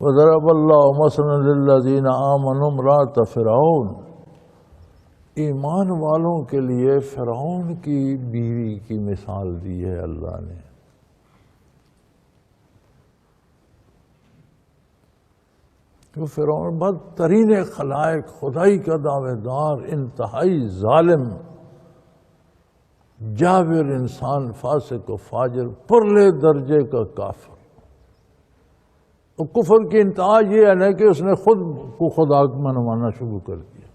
وضرب اللہ مثلا للذین آمنوا امرأۃ فرعون، ایمان والوں کے لیے فرعون کی بیوی کی مثال دی ہے اللہ نے۔ تو فرعون بدترین خلائق، خدائی کا دعوے دار، انتہائی ظالم، جابر انسان، فاسق و فاجر، پرلے درجے کا کافر۔ اور کفر کی انتہا یہ ہے نا کہ اس نے خود کو خدا منوانا شروع کر دیا۔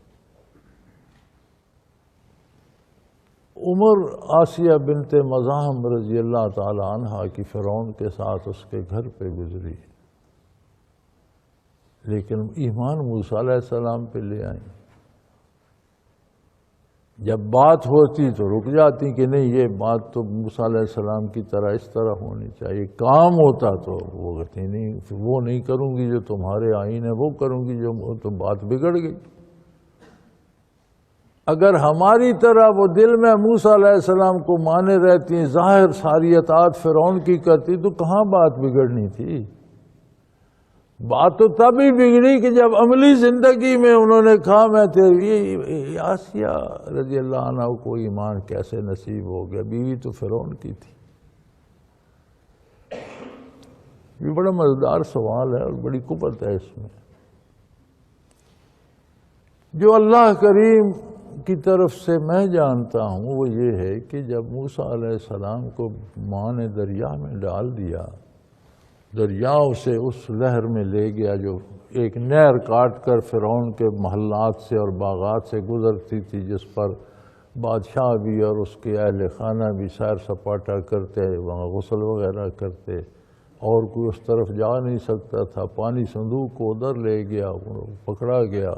عمر آسیہ بنت مزاحم رضی اللہ تعالی عنہا کی فرعون کے ساتھ اس کے گھر پہ گزری، لیکن ایمان موسیٰ علیہ السلام پہ لے آئیں۔ جب بات ہوتی تو رک جاتی کہ نہیں، یہ بات تو موسیٰ علیہ السلام کی طرح اس طرح ہونی چاہیے۔ کام ہوتا تو وہ کہتی نہیں، وہ نہیں کروں گی جو تمہارے آئین ہے، وہ کروں گی جو، تو بات بگڑ گئی۔ اگر ہماری طرح وہ دل میں موسیٰ علیہ السلام کو مانے رہتی ہیں، ظاہر ساری اطاعت فرعون کی کرتی، تو کہاں بات بگڑنی تھی؟ بات تو تب ہی بگڑی کہ جب عملی زندگی میں انہوں نے کہا میں تیری آسیہ رضی اللہ عنہ کو ایمان کیسے نصیب ہو گیا، بیوی تو فرعون کی تھی۔ یہ بڑا مزیدار سوال ہے اور بڑی قوت ہے اس میں۔ جو اللہ کریم کی طرف سے میں جانتا ہوں وہ یہ ہے کہ جب موسیٰ علیہ السلام کو ماں نے دریا میں ڈال دیا، دریا اسے اس لہر میں لے گیا جو ایک نہر کاٹ کر فرعون کے محلات سے اور باغات سے گزرتی تھی، جس پر بادشاہ بھی اور اس کے اہل خانہ بھی سیر سپاٹا کرتے، وہاں غسل وغیرہ کرتے، اور کوئی اس طرف جا نہیں سکتا تھا۔ پانی صندوق کو ادھر لے گیا، پکڑا گیا،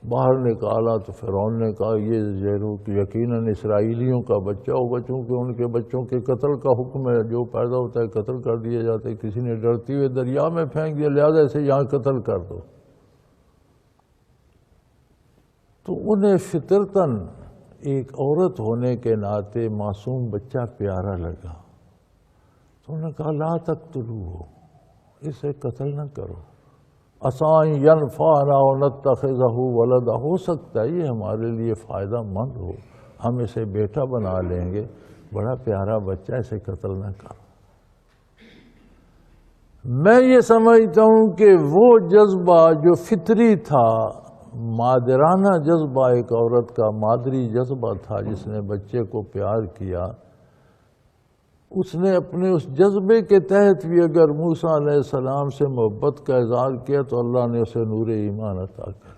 باہر نکالا تو فرعون نے کہا یہ یقیناً اسرائیلیوں کا بچہ ہوگا، چونکہ ان کے بچوں کے قتل کا حکم ہے، جو پیدا ہوتا ہے قتل کر دیے جاتے ہیں، کسی نے ڈرتے ہوئے دریا میں پھینک دیا، لہذا اسے یہاں قتل کر دو۔ تو انہیں فطرتاً ایک عورت ہونے کے ناطے معصوم بچہ پیارا لگا، تو انہوں نے کہا لا تقتلوہ، اسے قتل نہ کرو، عسیٰ ینفعنا او نتخذہ ولدا، ہو سکتا ہے یہ ہمارے لیے فائدہ مند ہو، ہم اسے بیٹا بنا لیں گے، بڑا پیارا بچہ، اسے قتل نہ کرو۔ میں یہ سمجھتا ہوں کہ وہ جذبہ جو فطری تھا، مادرانہ جذبہ ایک عورت کا مادری جذبہ تھا جس نے بچے کو پیار کیا، اس نے اپنے اس جذبے کے تحت بھی اگر موسیٰ علیہ السلام سے محبت کا اظہار کیا تو اللہ نے اسے نور ایمان عطا کر،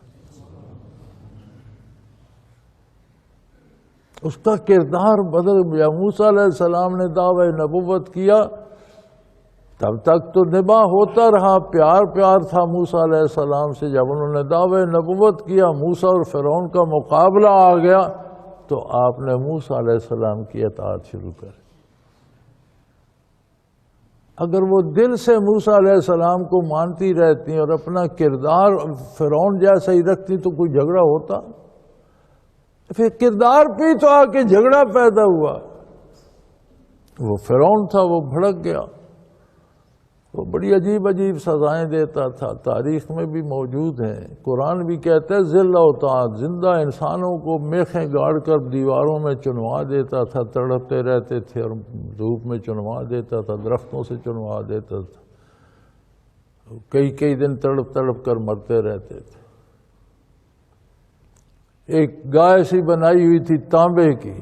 اس کا کردار بدل گیا۔ موسیٰ علیہ السلام نے دعوی نبوت کیا، تب تک تو نباہ ہوتا رہا، پیار پیار تھا موسیٰ علیہ السلام سے۔ جب انہوں نے دعوی نبوت کیا، موسیٰ اور فرعون کا مقابلہ آ گیا، تو آپ نے موسیٰ علیہ السلام کی اطاعت شروع کر۔ اگر وہ دل سے موسیٰ علیہ السلام کو مانتی رہتی اور اپنا کردار فرعون جیسا ہی رکھتی تو کوئی جھگڑا ہوتا؟ پھر کردار پہ تو آ کے جھگڑا پیدا ہوا۔ وہ فرعون تھا، وہ بھڑک گیا، وہ بڑی عجیب عجیب سزائیں دیتا تھا، تاریخ میں بھی موجود ہیں۔ قرآن بھی کہتا ہے ذل و طاعت، زندہ انسانوں کو میخیں گاڑ کر دیواروں میں چنوا دیتا تھا، تڑپتے رہتے تھے، اور دھوپ میں چنوا دیتا تھا، درختوں سے چنوا دیتا تھا، کئی دن تڑپ تڑپ کر مرتے رہتے تھے۔ ایک گائے سی بنائی ہوئی تھی تانبے کی،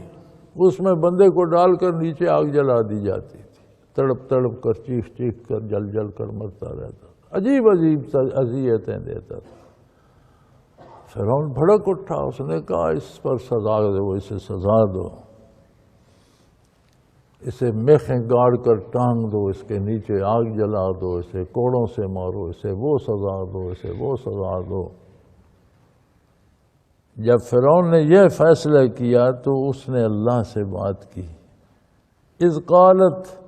اس میں بندے کو ڈال کر نیچے آگ جلا دی جاتی تھی، تڑپ تڑپ کر چیخ چیخ کر جل جل کر مرتا رہتا تھا، عجیب عجیب اذیتیں دیتا تھا۔ فرعون بھڑک اٹھا، اس نے کہا اس پر سزا دو، اسے سزا دو، اسے میخیں گاڑ کر ٹانگ دو، اس کے نیچے آگ جلا دو، اسے کوڑوں سے مارو، اسے وہ سزا دو، اسے وہ سزا دو۔ جب فرعون نے یہ فیصلہ کیا تو اس نے اللہ سے بات کی، اذ قالت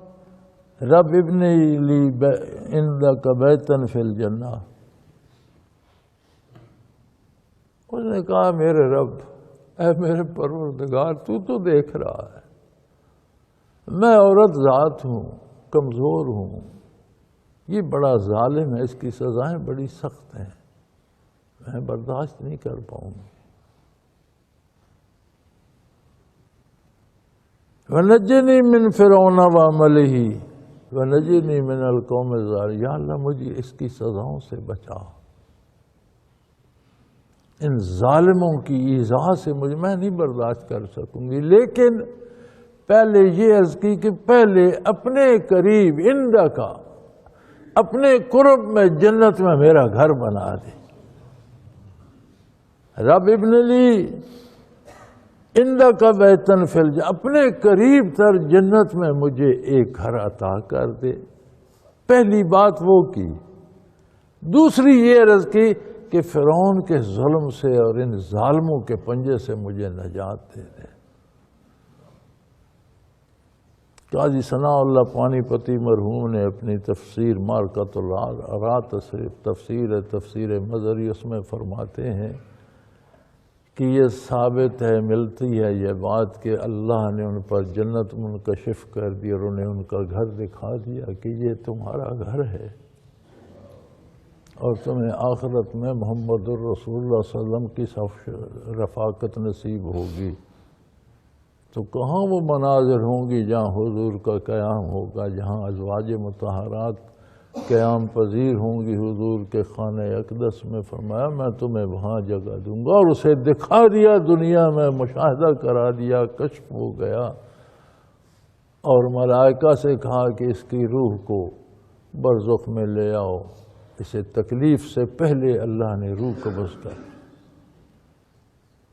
رب ابن لی عندک بیتا فی الجنہ، اس نے کہا میرے رب، اے میرے پروردگار، تو دیکھ رہا ہے میں عورت ذات ہوں، کمزور ہوں، یہ بڑا ظالم ہے، اس کی سزائیں بڑی سخت ہیں، میں برداشت نہیں کر پاؤں گی۔ وَنَجِّنِي مِن فِرْعَوْنَ وَعَمَلِهِ وَنَجِّنِي مِنَ الْقَوْمِ الظَّالِمِينَ، یا اللہ مجھے اس کی سزاؤں سے بچا، ان ظالموں کی ایذا سے مجھے، میں نہیں برداشت کر سکوں گی۔ لیکن پہلے یہ عرض کی کہ پہلے اپنے قریب اندہ کا، اپنے قرب میں جنت میں میرا گھر بنا دے۔ رب ابن لی اندہ کا بیتن فی الجنہ، اپنے قریب تر جنت میں مجھے ایک گھر عطا کر دے۔ پہلی بات وہ کی۔ دوسری یہ عرض کی کہ فرعون کے ظلم سے اور ان ظالموں کے پنجے سے مجھے نجات دے دے۔ قاضی ثناء اللہ پانی پتی مرحوم نے اپنی تفسیر معرکۃ الرات تفسیر مظہری اس میں فرماتے ہیں کہ یہ ثابت ہے، ملتی ہے یہ بات کہ اللہ نے ان پر جنت منکشف کر دی اور انہیں ان کا گھر دکھا دیا کہ یہ تمہارا گھر ہے اور تمہیں آخرت میں محمد الرسول اللہ صلی اللہ علیہ وسلم کی رفاقت نصیب ہوگی۔ تو کہاں وہ مناظر ہوں گی جہاں حضور کا قیام ہوگا، جہاں ازواج مطہرات قیام پذیر ہوں گی حضور کے خانہ اقدس میں۔ فرمایا میں تمہیں وہاں جگہ دوں گا، اور اسے دکھا دیا، دنیا میں مشاہدہ کرا دیا، کشف ہو گیا، اور ملائکہ سے کہا کہ اس کی روح کو برزخ میں لے آؤ۔ اسے تکلیف سے پہلے اللہ نے روح قبض کر۔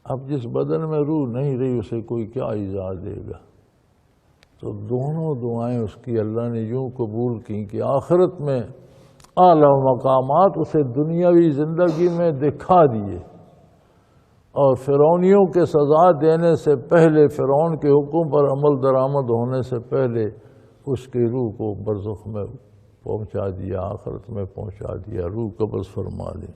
اب جس بدن میں روح نہیں رہی اسے کوئی کیا ایذا دے گا؟ تو دونوں دعائیں اس کی اللہ نے یوں قبول کی کہ آخرت میں اعلیٰ مقامات اسے دنیاوی زندگی میں دکھا دیے، اور فرعونیوں کے سزا دینے سے پہلے، فرعون کے حکم پر عمل درآمد ہونے سے پہلے اس کی روح کو برزخ میں پہنچا دیا، آخرت میں پہنچا دیا، روح قبض فرما دی۔